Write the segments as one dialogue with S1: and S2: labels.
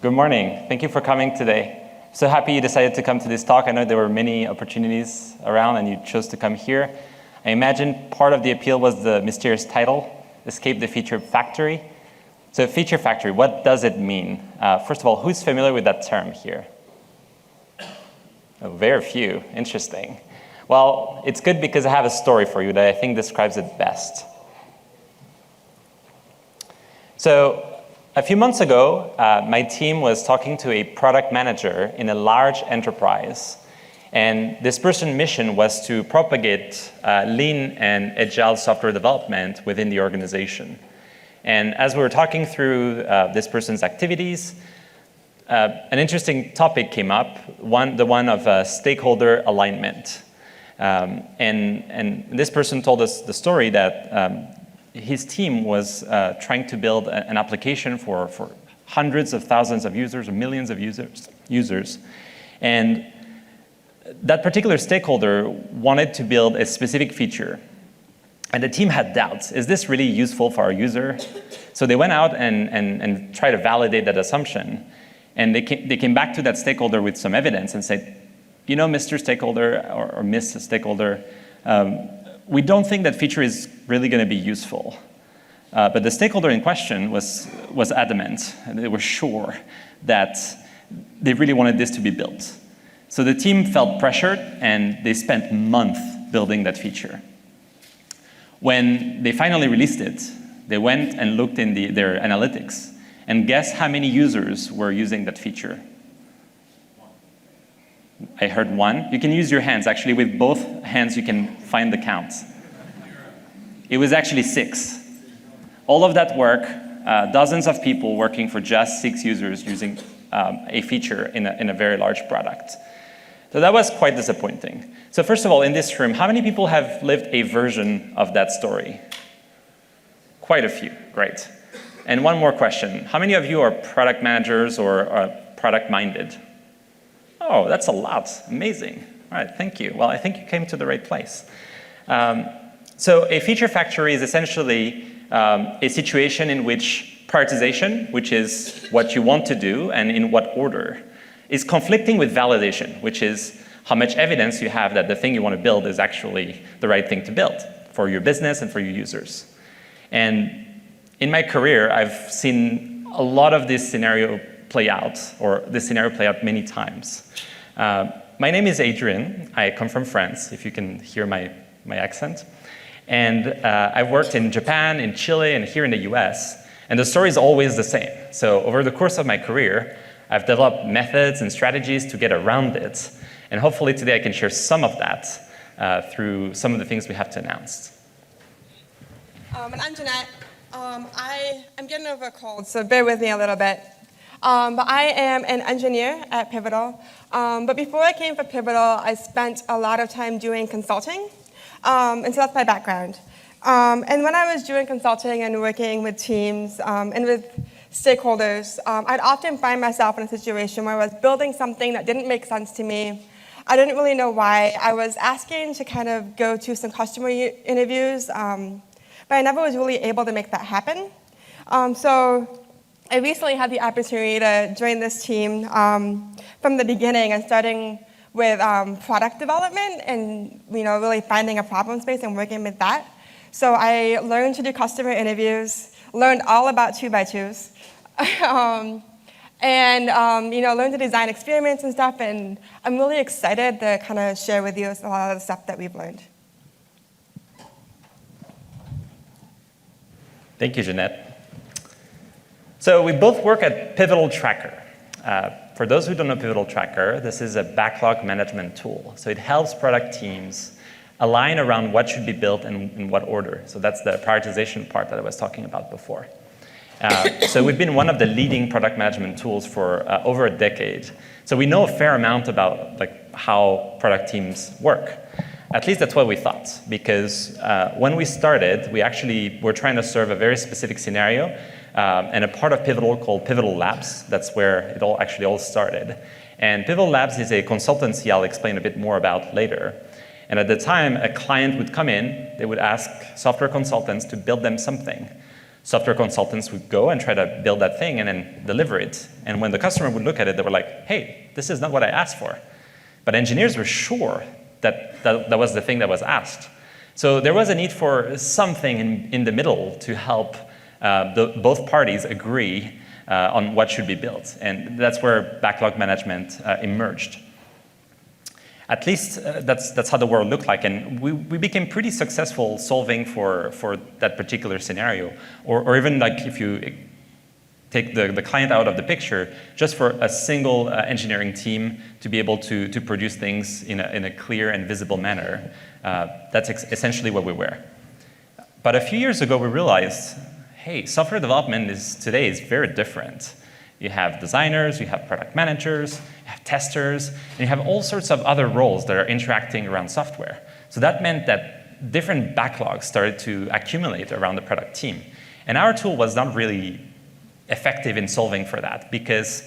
S1: Good morning. Thank you for coming today. So happy you decided to come to this talk. I know there were many opportunities around and you chose to come here. I imagine part of the appeal was the mysterious title, Escape the Feature Factory. So feature factory, what does it mean? First of all, who's familiar with that term here? Oh, very few. Interesting. Well, it's good because I have a story for you that I think describes it best. So a few months ago, my team was talking to a product manager in a large enterprise. And this person's mission was to propagate lean and agile software development within the organization. And as we were talking through this person's activities, an interesting topic came up, the one of stakeholder alignment. And this person told us the story that his team was trying to build an application for hundreds of thousands of users or millions of users. And that particular stakeholder wanted to build a specific feature. And the team had doubts. Is this really useful for our user? So they went out and tried to validate that assumption. And they came back to that stakeholder with some evidence and said, you know, Mr. Stakeholder or Miss Stakeholder, we don't think that feature is really going to be useful. But the stakeholder in question was adamant. And they were sure that they really wanted this to be built. So the team felt pressured, and they spent months building that feature. When they finally released it, they went and looked in their analytics. And guess how many users were using that feature? I heard one. You can use your hands. Actually, with both hands, you can find the count. It was actually 6. All of that work, dozens of people working for just 6 users using a feature in a very large product. So that was quite disappointing. So first of all, in this room, how many people have lived a version of that story? Quite a few. Great. And one more question. How many of you are product managers or are product-minded? Oh, that's a lot. Amazing. All right, thank you. Well, I think you came to the right place. So a feature factory is essentially a situation in which prioritization, which is what you want to do and in what order, is conflicting with validation, which is how much evidence you have that the thing you want to build is actually the right thing to build for your business and for your users. And in my career, I've seen a lot of this scenario play out, or this scenario play out many times. My name is Adrian. I come from France, if you can hear my accent. And I've worked in Japan, in Chile, and here in the US. And the story is always the same. So over the course of my career, I've developed methods and strategies to get around it. And hopefully today I can share some of that through some of the things we have to announce.
S2: And I'm Jeanette. I'm getting over a cold, so bear with me a little bit. But I am an engineer at Pivotal. But before I came for Pivotal, I spent a lot of time doing consulting. And so that's my background. And when I was doing consulting and working with teams and with stakeholders, I'd often find myself in a situation where I was building something that didn't make sense to me. I didn't really know why. I was asking to kind of go to some customer interviews, but I never was really able to make that happen. So I recently had the opportunity to join this team from the beginning and starting with product development and really finding a problem space and working with that. So I learned to do customer interviews, learned all about 2x2s, and learned to design experiments and stuff. And I'm really excited to kind of share with you a lot of the stuff that we've learned.
S1: Thank you, Jeanette. So we both work at Pivotal Tracker. For those who don't know Pivotal Tracker, this is a backlog management tool. So it helps product teams align around what should be built and in what order. So that's the prioritization part that I was talking about before. So we've been one of the leading product management tools for over a decade. So we know a fair amount about how product teams work. At least that's what we thought, because when we started, we actually were trying to serve a very specific scenario and a part of Pivotal called Pivotal Labs. That's where it all started. And Pivotal Labs is a consultancy I'll explain a bit more about later. And at the time, a client would come in, they would ask software consultants to build them something. software consultants would go and try to build that thing and then deliver it. And when the customer would look at it, they were like, hey, this is not what I asked for. But engineers were sure that that was the thing that was asked. So there was a need for something in the middle to help both parties agree on what should be built. And that's where backlog management emerged. At least that's how the world looked like, and we became pretty successful solving for that particular scenario. Or even like if you take the client out of the picture, just for a single engineering team to be able to produce things in a clear and visible manner, that's essentially what we were. But a few years ago, we realized, hey, software development today is very different. You have designers, you have product managers, you have testers, and you have all sorts of other roles that are interacting around software. So that meant that different backlogs started to accumulate around the product team. And our tool was not really effective in solving for that because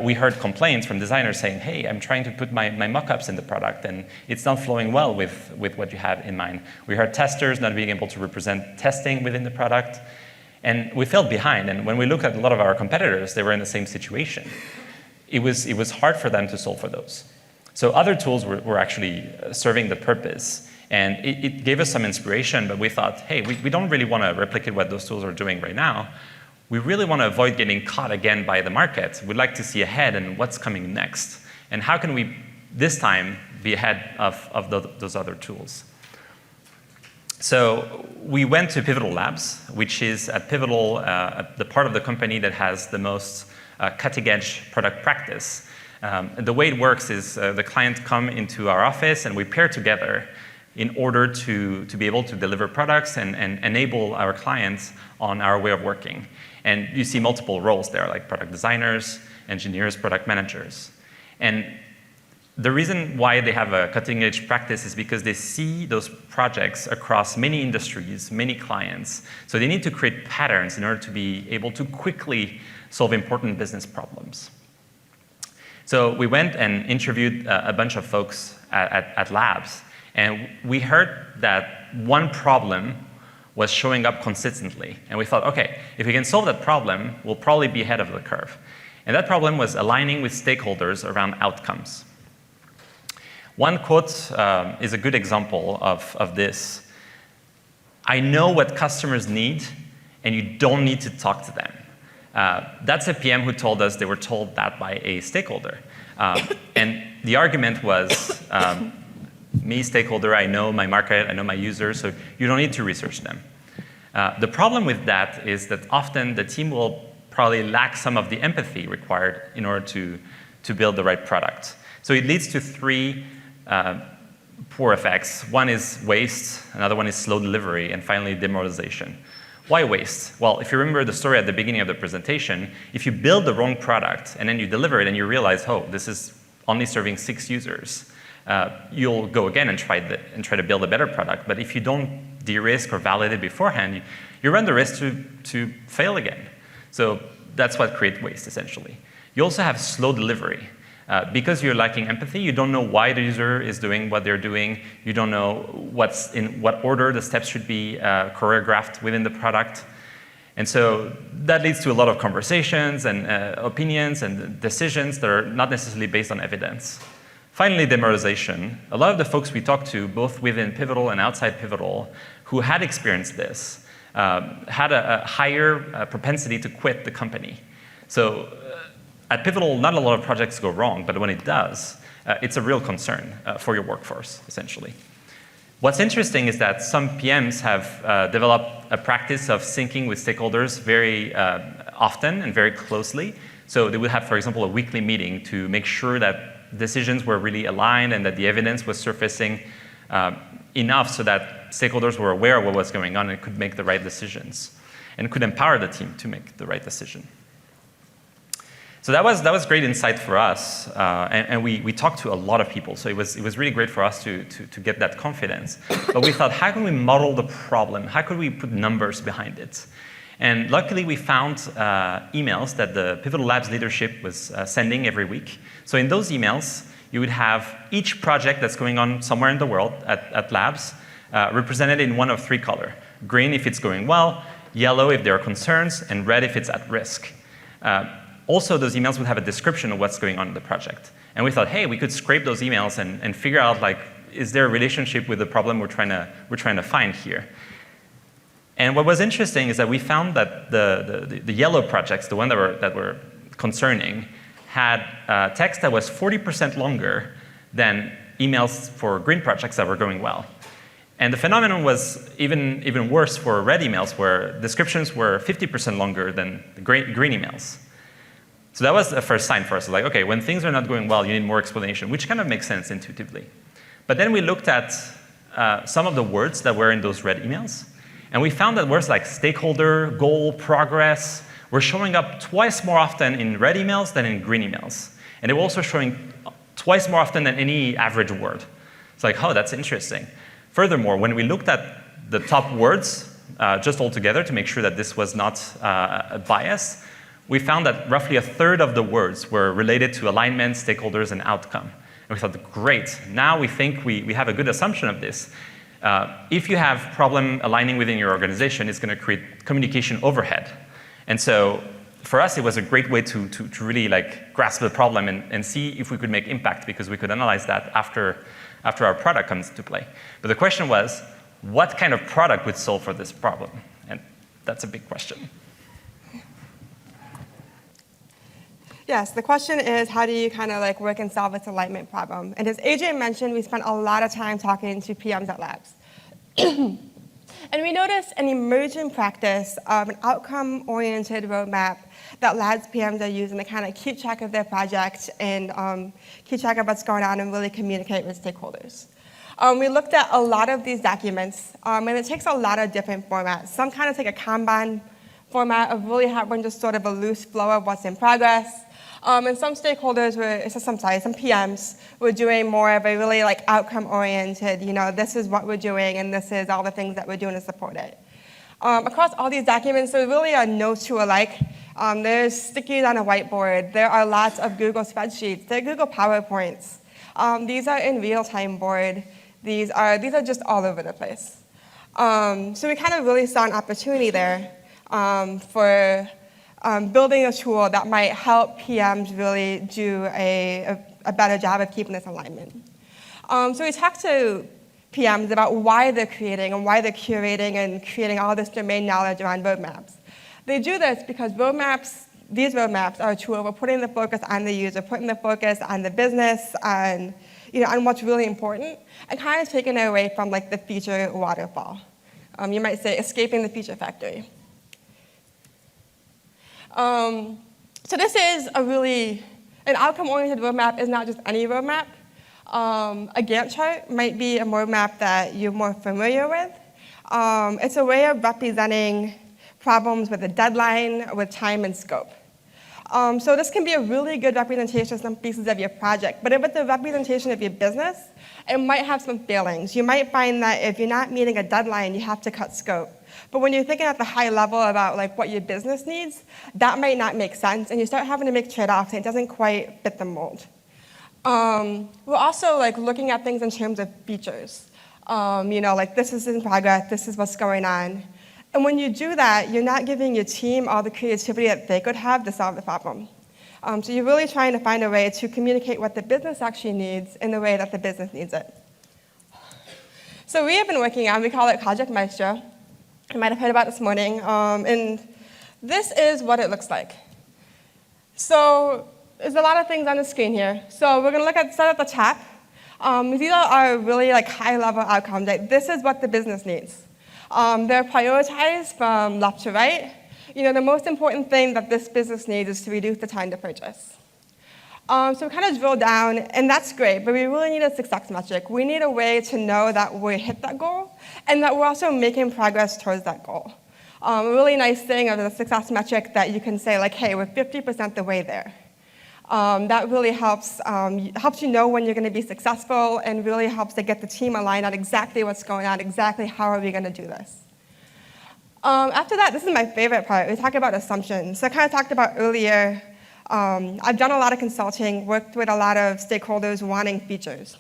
S1: we heard complaints from designers saying, hey, I'm trying to put my mock-ups in the product and it's not flowing well with what you have in mind. We heard testers not being able to represent testing within the product. And we fell behind, and when we look at a lot of our competitors, they were in the same situation. It was hard for them to solve for those. So other tools were actually serving the purpose, and it gave us some inspiration, but we thought, hey, we don't really want to replicate what those tools are doing right now. We really want to avoid getting caught again by the market. We'd like to see ahead and what's coming next, and how can we, this time, be ahead of those other tools. So we went to Pivotal Labs, which is at Pivotal, the part of the company that has the most cutting-edge product practice. The way it works is the client come into our office and we pair together in order to be able to deliver products and enable our clients on our way of working. And you see multiple roles there, like product designers, engineers, product managers. And the reason why they have a cutting-edge practice is because they see those projects across many industries, many clients. So they need to create patterns in order to be able to quickly solve important business problems. So we went and interviewed a bunch of folks at labs, and we heard that one problem was showing up consistently. And we thought, okay, if we can solve that problem, we'll probably be ahead of the curve. And that problem was aligning with stakeholders around outcomes. One quote is a good example of this. I know what customers need, and you don't need to talk to them. That's a PM who told us they were told that by a stakeholder. And the argument was, me, stakeholder, I know my market, I know my users, so you don't need to research them. The problem with that is that often the team will probably lack some of the empathy required in order to build the right product. So it leads to three poor effects. One is waste, another one is slow delivery, and finally demoralization. Why waste? Well, if you remember the story at the beginning of the presentation, if you build the wrong product and then you deliver it and you realize, oh, this is only serving 6 users, you'll go again and try to build a better product. But if you don't de-risk or validate beforehand, you run the risk to fail again. So that's what creates waste, essentially. You also have slow delivery. Because you're lacking empathy, you don't know why the user is doing what they're doing. You don't know in what order the steps should be choreographed within the product. And so that leads to a lot of conversations and opinions and decisions that are not necessarily based on evidence. Finally, demoralization. A lot of the folks we talked to, both within Pivotal and outside Pivotal, who had experienced this, had a higher propensity to quit the company. So at Pivotal, not a lot of projects go wrong, but when it does, it's a real concern for your workforce, essentially. What's interesting is that some PMs have developed a practice of syncing with stakeholders very often and very closely. So they would have, for example, a weekly meeting to make sure that decisions were really aligned and that the evidence was surfacing enough so that stakeholders were aware of what was going on and could make the right decisions and could empower the team to make the right decision. So that was great insight for us, and we talked to a lot of people. So it was really great for us to get that confidence. But we thought, how can we model the problem? How could we put numbers behind it? And luckily, we found emails that the Pivotal Labs leadership was sending every week. So in those emails, you would have each project that's going on somewhere in the world at Labs represented in one of 3 colors. Green if it's going well, yellow if there are concerns, and red if it's at risk. Also, those emails would have a description of what's going on in the project. And we thought, hey, we could scrape those emails and figure out, like, is there a relationship with the problem we're trying to find here? And what was interesting is that we found that the yellow projects, the ones that were concerning, had text that was 40% longer than emails for green projects that were going well. And the phenomenon was even worse for red emails, where descriptions were 50% longer than the green emails. So that was the first sign for us. Like, okay, when things are not going well, you need more explanation, which kind of makes sense intuitively. But then we looked at some of the words that were in those red emails, and we found that words like stakeholder, goal, progress were showing up twice more often in red emails than in green emails. And they were also showing twice more often than any average word. It's like, oh, that's interesting. Furthermore, when we looked at the top words just all together to make sure that this was not a bias, we found that roughly a third of the words were related to alignment, stakeholders, and outcome. And we thought, great, now we think we have a good assumption of this. If you have problem aligning within your organization, it's going to create communication overhead. And so for us, it was a great way to really like grasp the problem and see if we could make impact, because we could analyze that after our product comes into play. But the question was, what kind of product would solve for this problem? And that's a big question.
S2: Yes, the question is, how do you kind of like work and solve this alignment problem? And as Adrian mentioned, we spent a lot of time talking to PMs at labs. And we noticed an emerging practice of an outcome-oriented roadmap that labs PMs are using to kind of keep track of their project and keep track of what's going on and really communicate with stakeholders. We looked at a lot of these documents, and it takes a lot of different formats. Some kind of take a Kanban format of really having just sort of a loose flow of what's in progress. And some stakeholders some PMs were doing more of a really like outcome-oriented, this is what we're doing and this is all the things that we're doing to support it. Across all these documents, there's really are no two alike. There's stickies on a whiteboard. There are lots of Google spreadsheets. There are Google PowerPoints. These are in real-time board. These are just all over the place. So we kind of really saw an opportunity there for building a tool that might help PMs really do a better job of keeping this alignment. So we talked to PMs about why they're creating and why they're curating and creating all this domain knowledge around roadmaps. They do this because these roadmaps are a tool for putting the focus on the user, putting the focus on the business, on what's really important, and kind of taking it away from like the feature waterfall. You might say escaping the feature factory. So this is an outcome-oriented roadmap is not just any roadmap. A Gantt chart might be a roadmap that you're more familiar with. It's a way of representing problems with a deadline, with time and scope. So this can be a really good representation of some pieces of your project, but if it's a representation of your business, it might have some failings. You might find that if you're not meeting a deadline, you have to cut scope. But when you're thinking at the high level about like what your business needs, that might not make sense, and you start having to make trade-offs, and it doesn't quite fit the mold. We're also like looking at things in terms of features. Like this is in progress, this is what's going on. And when you do that, you're not giving your team all the creativity that they could have to solve the problem. So you're really trying to find a way to communicate what the business actually needs in the way that the business needs it. So we have been working on, we call it Project Maestro. You might have heard about it this morning. And this is what it looks like. So there's a lot of things on the screen here. So we're going to start at the top. These are really like high-level outcomes. Like, this is what the business needs. They're prioritized from left to right. The most important thing that this business needs is to reduce the time to purchase. So we kind of drill down, and that's great, but we really need a success metric. We need a way to know that we hit that goal, and that we're also making progress towards that goal. A really nice thing of the success metric that you can say, like, hey, we're 50% the way there. That really helps you know when you're going to be successful, and really helps to get the team aligned on exactly what's going on, exactly how are we going to do this. After that, this is my favorite part. We talk about assumptions. So I kind of talked about earlier, I've done a lot of consulting, worked with a lot of stakeholders wanting features.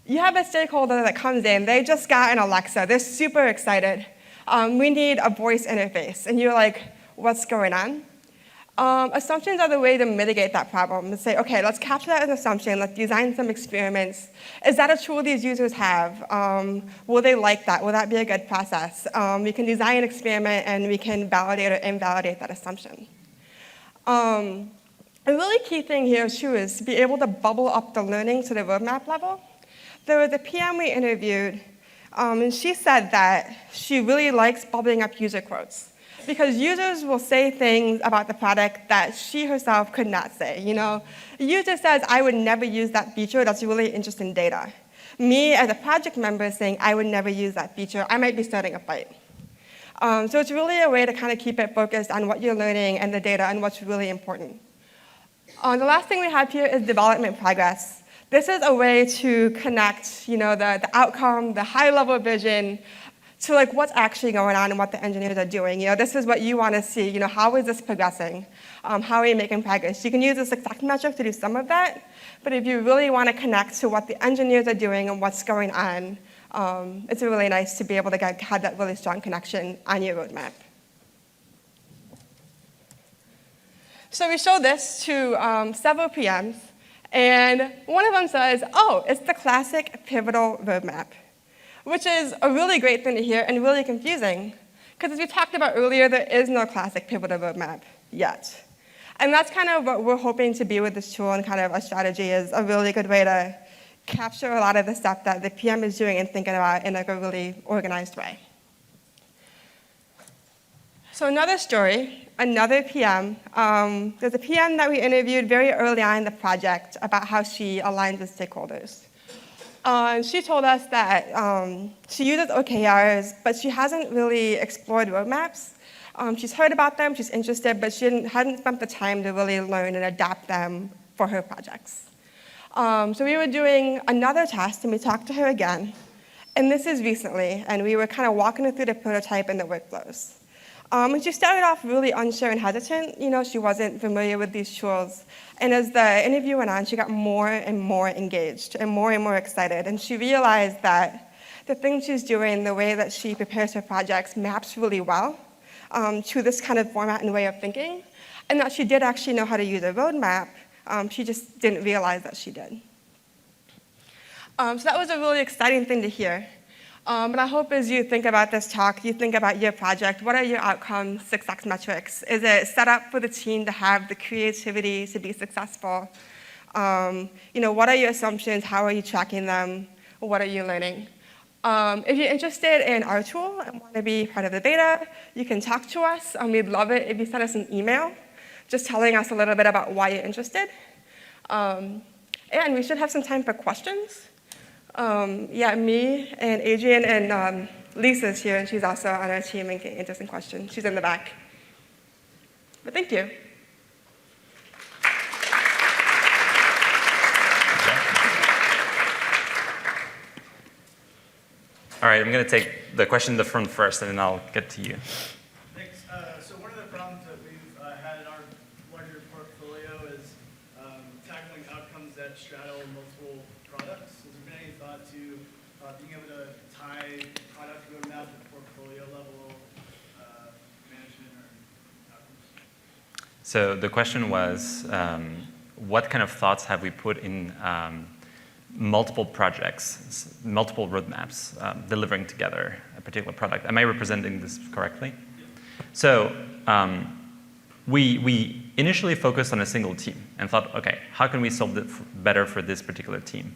S2: You have a stakeholder that comes in, they just got an Alexa, they're super excited. we need a voice interface. And you're like, what's going on? Assumptions are the way to mitigate that problem. To say, okay, let's capture that as an assumption. Let's design some experiments. Is that a tool these users have? Will they like that? Will that be a good process? We can design an experiment, and we can validate or invalidate that assumption. A really key thing here, too, is to be able to bubble up the learning to the roadmap level. There was a PM we interviewed, and she said that she really likes bubbling up user quotes, because users will say things about the product that she herself could not say. A user says, I would never use that feature. That's really interesting data. Me, as a project member, saying, I would never use that feature, I might be starting a fight. So it's really a way to kind of keep it focused on what you're learning and the data and what's really important. The last thing we have here is development progress. This is a way to connect the outcome, the high-level vision, to what's actually going on and what the engineers are doing. This is what you want to see. How is this progressing? How are we making progress? You can use a success metric to do some of that, but if you really want to connect to what the engineers are doing and what's going on, it's really nice to be able to have that really strong connection on your roadmap. So we showed this to several PMs, and one of them says, oh, it's the classic pivotal roadmap, which is a really great thing to hear and really confusing, because as we talked about earlier, there is no classic pivotal roadmap yet. And that's kind of what we're hoping to be with this tool, and kind of a strategy is a really good way to capture a lot of the stuff that the PM is doing and thinking about in a really organized way. So another story, another PM. There's a PM that we interviewed very early on in the project about how she aligns with stakeholders. She told us that she uses OKRs, but she hasn't really explored roadmaps. She's heard about them, she's interested, but she hadn't spent the time to really learn and adapt them for her projects. So we were doing another test, and we talked to her again. And this is recently, and we were kind of walking her through the prototype and the workflows. And she started off really unsure and hesitant. She wasn't familiar with these tools. And as the interview went on, she got more and more engaged and more excited. And she realized that the things she's doing, the way that she prepares her projects, maps really well to this kind of format and way of thinking, and that she did actually know how to use a roadmap. She just didn't realize that she did. So that was a really exciting thing to hear. But I hope as you think about this talk, you think about your project. What are your outcome success metrics? Is it set up for the team to have the creativity to be successful? What are your assumptions? How are you tracking them? What are you learning? If you're interested in our tool and want to be part of the beta, you can talk to us. We'd love it if you send us an email just telling us a little bit about why you're interested. And we should have some time for questions. Me and Adrian and Lisa's here, and she's also on our team and getting interesting questions. She's in the back. But thank you.
S1: All right, I'm going to take the question in the front first, and then I'll get to you.
S3: Thanks. So one of the problems that we've had in our larger portfolio is tackling outcomes that straddle multiple products. Has there been any thought to being able to tie product roadmap to portfolio level management or outcomes?
S1: So the question was, what kind of thoughts have we put in multiple projects, multiple roadmaps, delivering together a particular product? Am I representing this correctly? So we initially focused on a single team and thought, okay, how can we solve it better for this particular team?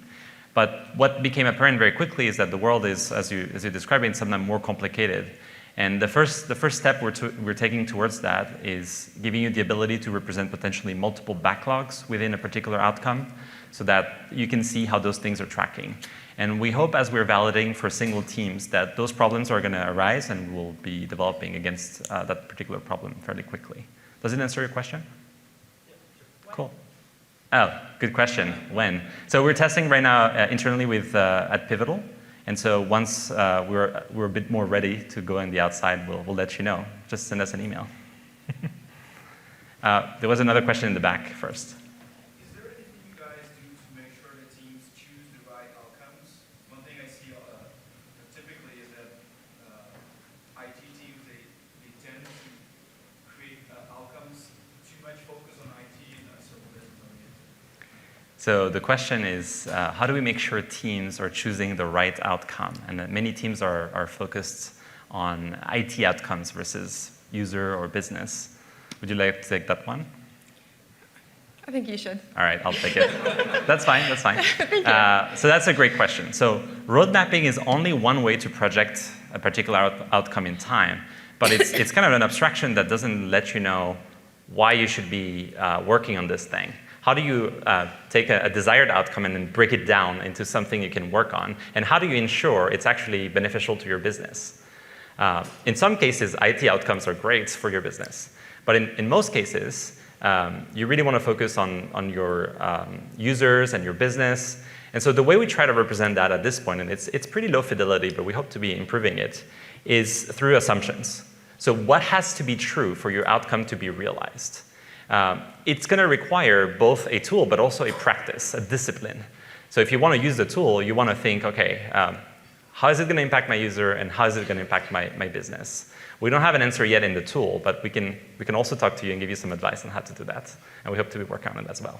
S1: But what became apparent very quickly is that the world is, as you're describing, sometimes more complicated. And the first step we're taking towards that is giving you the ability to represent potentially multiple backlogs within a particular outcome so that you can see how those things are tracking. And we hope as we're validating for single teams that those problems are going to arise and we'll be developing against that particular problem fairly quickly. Does it answer your question? Yeah. Cool. Oh, good question. When? So we're testing right now internally with at Pivotal. And so once we're a bit more ready to go on the outside, we'll let you know. Just send us an email. There was another question in the back first.
S4: Is there anything you guys do to make sure that teams choose the right outcomes? One thing I see typically is that IT
S1: So the question is, how do we make sure teams are choosing the right outcome? And that many teams are focused on IT outcomes versus user or business. Would you like to take that one?
S2: I think you should.
S1: All right, I'll take it. That's fine, that's fine. So that's a great question. So road mapping is only one way to project a particular outcome in time, but it's kind of an abstraction that doesn't let you know why you should be working on this thing. How do you take a desired outcome and then break it down into something you can work on? And how do you ensure it's actually beneficial to your business? In some cases, IT outcomes are great for your business. But in most cases, you really want to focus on your users and your business. And so the way we try to represent that at this point, and it's pretty low fidelity, but we hope to be improving it, is through assumptions. So what has to be true for your outcome to be realized? It's going to require both a tool, but also a practice, a discipline. So if you want to use the tool, you want to think, okay, how is it going to impact my user, and how is it going to impact my business? We don't have an answer yet in the tool, but we can also talk to you and give you some advice on how to do that. And we hope to be working on it as well.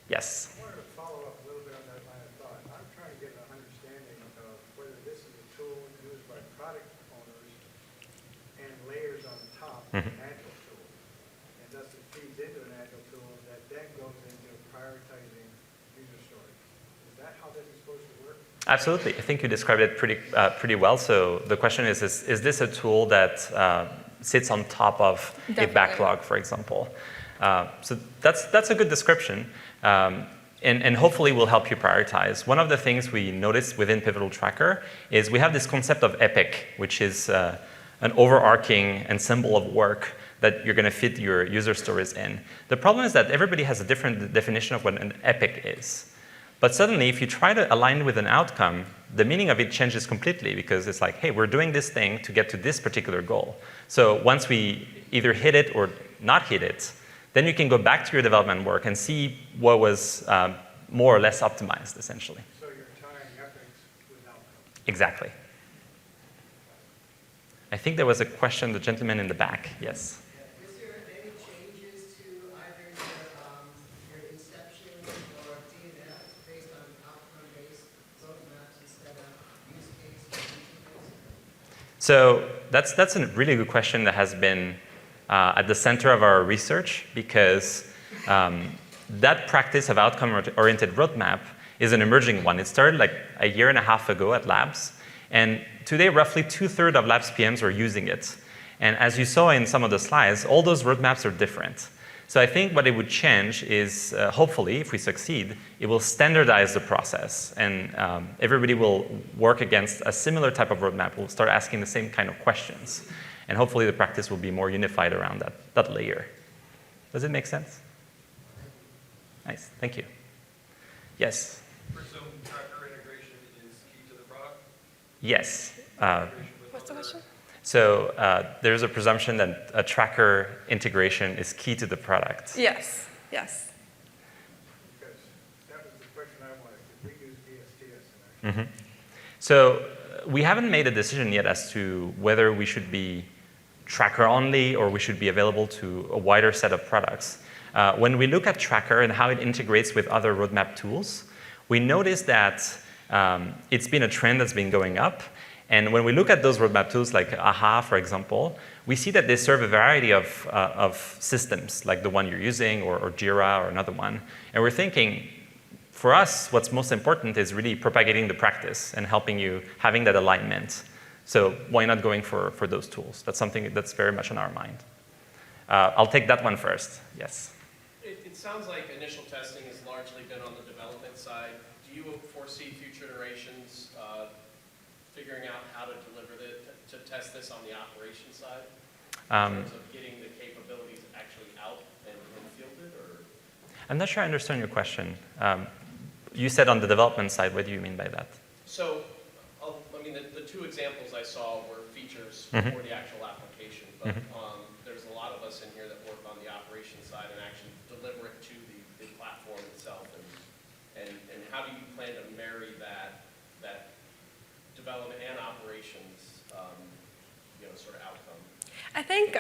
S1: Yes?
S5: I wanted to follow up a little bit on that line of thought. I'm trying to get an understanding of whether this is a tool used by product owners and layers on top of an agile tool. And thus it feeds into an agile tool that then goes into prioritizing user stories. Is that how this is supposed to work?
S1: Absolutely. I think you described it pretty well. So the question is this a tool that sits on top of a backlog, for example? So that's a good description. And hopefully will help you prioritize. One of the things we noticed within Pivotal Tracker is we have this concept of epic, which is an overarching ensemble of work that you're going to fit your user stories in. The problem is that everybody has a different definition of what an epic is. But suddenly, if you try to align with an outcome, the meaning of it changes completely, because it's like, hey, we're doing this thing to get to this particular goal. So once we either hit it or not hit it, then you can go back to your development work and see what was more or less optimized, essentially.
S5: So you're tying epics with outcomes.
S1: Exactly. I think there was a question, the gentleman in the back. Yes?
S6: Is there any changes to either your inception or DNF based on outcome-based roadmaps instead of use case?
S1: So that's a really good question that has been at the center of our research, because that practice of outcome-oriented roadmap is an emerging one. It started like a year and a half ago at Labs, and today roughly 2/3 of Labs PMs are using it. And as you saw in some of the slides, all those roadmaps are different. So I think what it would change is, hopefully, if we succeed, it will standardize the process, and everybody will work against a similar type of roadmap. We'll start asking the same kind of questions. And hopefully the practice will be more unified around that layer. Does it make sense? Nice, thank you. Yes?
S4: Presume tracker integration is key to the product?
S1: Yes.
S2: What's the question?
S1: So there's a presumption that a tracker integration is key to the product.
S2: Yes, yes.
S5: Because that was the question I wanted, because we use DSTS in our
S1: So we haven't made a decision yet as to whether we should be tracker only or we should be available to a wider set of products. When we look at tracker and how it integrates with other roadmap tools, we notice that it's been a trend that's been going up. And when we look at those roadmap tools like AHA, for example, we see that they serve a variety of systems, like the one you're using, or Jira, or another one. And we're thinking, for us, what's most important is really propagating the practice and helping you having that alignment. So why not going for those tools? That's something that's very much on our mind. I'll take that one first. Yes?
S7: It sounds like initial testing has largely been on the development side. Do you foresee future iterations figuring out how to deliver to test this on the operations side? In terms of getting the capabilities actually out and fielded? Or?
S1: I'm not sure I understand your question. You said on the development side. What do you mean by that?
S7: So, I mean, the two examples I saw were features for the actual application, but there's a lot of us in here that work on the operations side and actually deliver it to the platform itself. And how do you plan to marry that development and operations, sort of outcome?
S2: I think,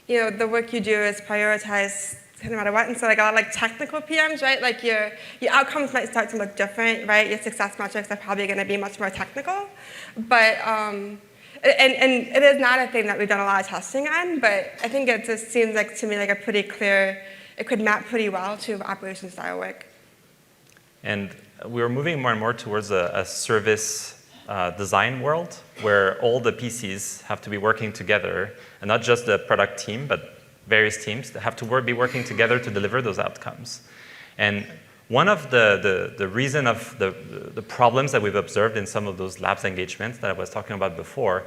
S2: the work you do is prioritize no matter what. And so like a lot of like technical PMs, right? Like your outcomes might start to look different, right? Your success metrics are probably going to be much more technical, but and it is not a thing that we've done a lot of testing on. But I think it just seems like to me like a pretty clear. It could map pretty well to operations style work.
S1: And we're moving more and more towards a service design world where all the PCs have to be working together, and not just the product team, but various teams that have to be working together to deliver those outcomes. And one of the reason of the problems that we've observed in some of those labs engagements that I was talking about before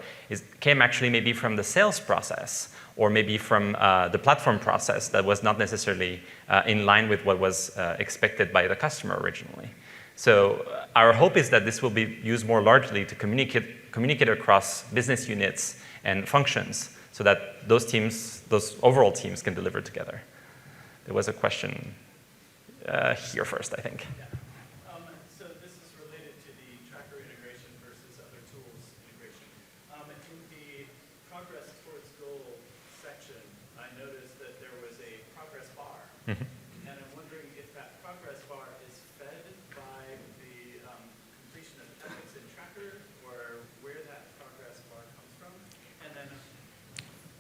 S1: came actually maybe from the sales process, or maybe from the platform process that was not necessarily in line with what was expected by the customer originally. So our hope is that this will be used more largely to communicate across business units and functions, so that those teams, those overall teams, can deliver together. There was a question here first, I think.
S3: Yeah. So this is related to the tracker integration versus other tools integration. In the progress towards goal section, I noticed that there was a progress bar.
S1: Mm-hmm.
S3: And I'm wondering if that progress bar is fed by the completion of epics in tracker, or where that progress bar comes from. And then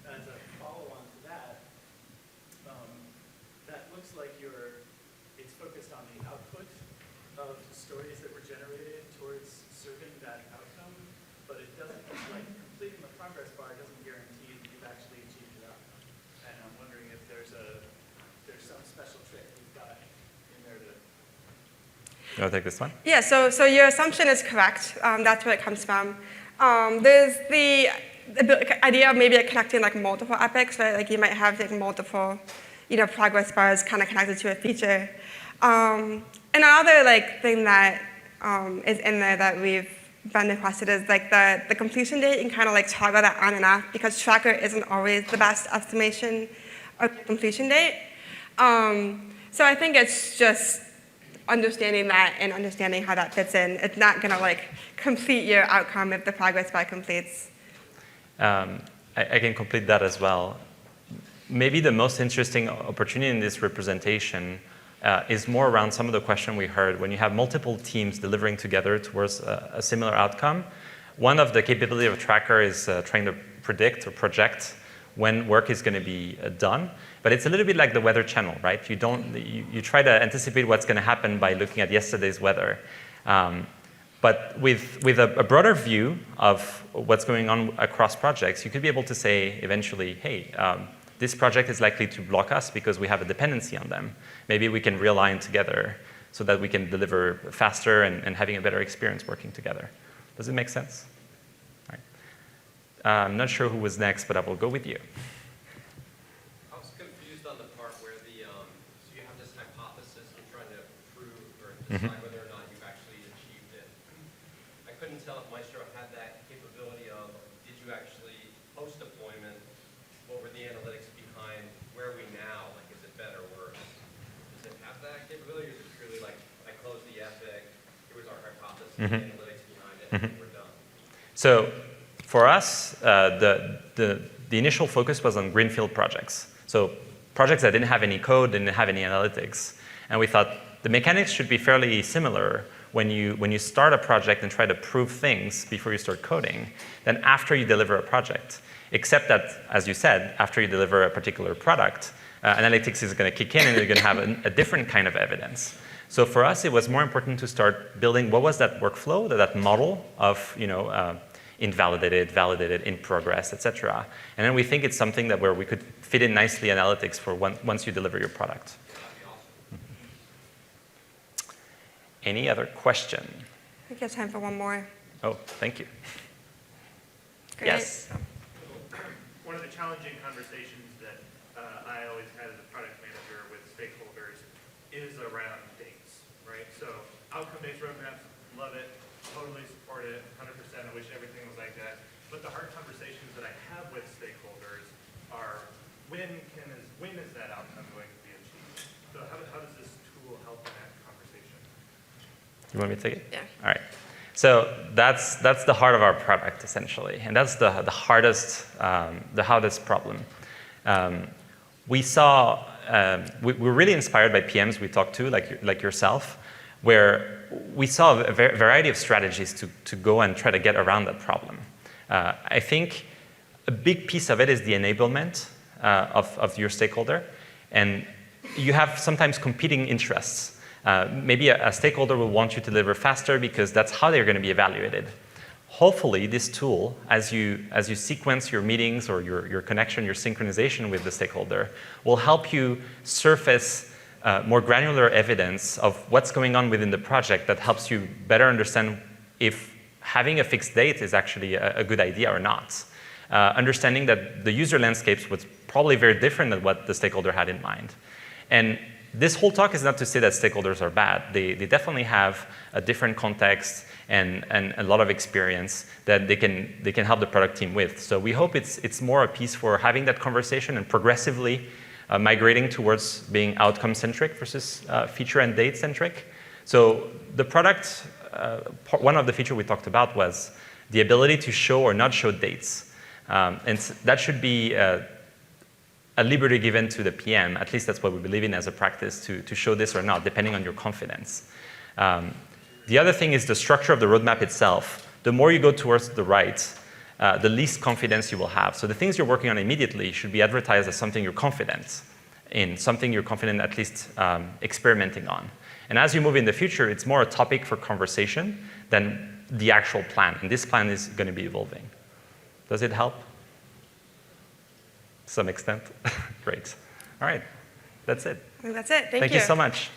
S3: as a follow-on to that, that looks like it's focused on the output of stories that were generated towards serving that outcome, but it doesn't, like, completing the progress bar doesn't guarantee that you've actually achieved your outcome. And I'm wondering if there's some special trick you've got in there to.
S1: You want to take this one?
S2: Yeah, so your assumption is correct. That's where it comes from. There's the idea of maybe connecting like multiple epics, right? Like you might have like multiple, progress bars kind of connected to a feature. And another like thing that is in there that we've been requested is like the completion date. You can kind of like toggle that on and off because tracker isn't always the best estimation of completion date. So I think it's just understanding that and understanding how that fits in. It's not going to like complete your outcome if the progress bar completes.
S1: I can complete that as well. Maybe the most interesting opportunity in this representation is more around some of the question we heard. When you have multiple teams delivering together towards a similar outcome, one of the capability of a tracker is trying to predict or project when work is going to be done. But it's a little bit like the Weather Channel, right? You try to anticipate what's going to happen by looking at yesterday's weather. But with a broader view of what's going on across projects, you could be able to say eventually, hey, this project is likely to block us because we have a dependency on them. Maybe we can realign together so that we can deliver faster and having a better experience working together. Does it make sense? All right. I'm not sure who was next, but I will go with you.
S7: I was confused on the part where so you have this hypothesis you're trying to prove or decide whether or not you've actually achieved it. I couldn't tell if Maestro had that capability of, did you actually, post-deployment, what were the analytics behind, where are we now? Like, is it better or worse? Does it have that capability, or is it truly like, I closed the epic, here was our hypothesis, the analytics behind it, and we're done?
S1: So for us, the initial focus was on greenfield projects. So projects that didn't have any code, didn't have any analytics. And we thought the mechanics should be fairly similar when you start a project and try to prove things before you start coding than after you deliver a project. Except that, as you said, after you deliver a particular product, analytics is going to kick in and you're going to have a different kind of evidence. So for us, it was more important to start building what was that workflow, that model of invalidated, validated, in progress, et cetera. And then we think it's something where we could fit in nicely analytics for once you deliver your product. Any other question?
S2: I think you have time for one more.
S1: Oh, thank you.
S2: Great.
S1: Yes.
S8: One of the challenging conversations that I always had as a product manager with stakeholders is around dates, right? So outcome-based roadmaps, love it, totally support it, 100%, I wish everything was like that. But the hard conversations that I have with stakeholders are, when is that outcome going to be achieved? So how does this tool help in that conversation?
S1: You want me to take it?
S2: Yeah.
S1: All right. So that's the heart of our product, essentially. And that's the hardest problem. We saw we're really inspired by PMs we talked to, like yourself, where we saw a variety of strategies to go and try to get around that problem. I think a big piece of it is the enablement of your stakeholder. And you have sometimes competing interests. Maybe a stakeholder will want you to deliver faster because that's how they're going to be evaluated. Hopefully, this tool, as you sequence your meetings or your connection, your synchronization with the stakeholder, will help you surface more granular evidence of what's going on within the project that helps you better understand if having a fixed date is actually a good idea or not. Understanding that the user landscapes was probably very different than what the stakeholder had in mind. And this whole talk is not to say that stakeholders are bad. They definitely have a different context and a lot of experience that they can help the product team with. So we hope it's more a piece for having that conversation and progressively migrating towards being outcome-centric versus feature and date-centric. So the product, one of the features we talked about was the ability to show or not show dates. And that should be a liberty given to the PM. At least that's what we believe in as a practice, to show this or not, depending on your confidence. The other thing is the structure of the roadmap itself. The more you go towards the right, the least confidence you will have. So the things you're working on immediately should be advertised as something you're confident in, something you're confident at least experimenting on. And as you move in the future, it's more a topic for conversation than the actual plan. And this plan is going to be evolving. Does it help? To some extent? Great. All right. That's it.
S2: That's it. Thank you.
S1: Thank you so much.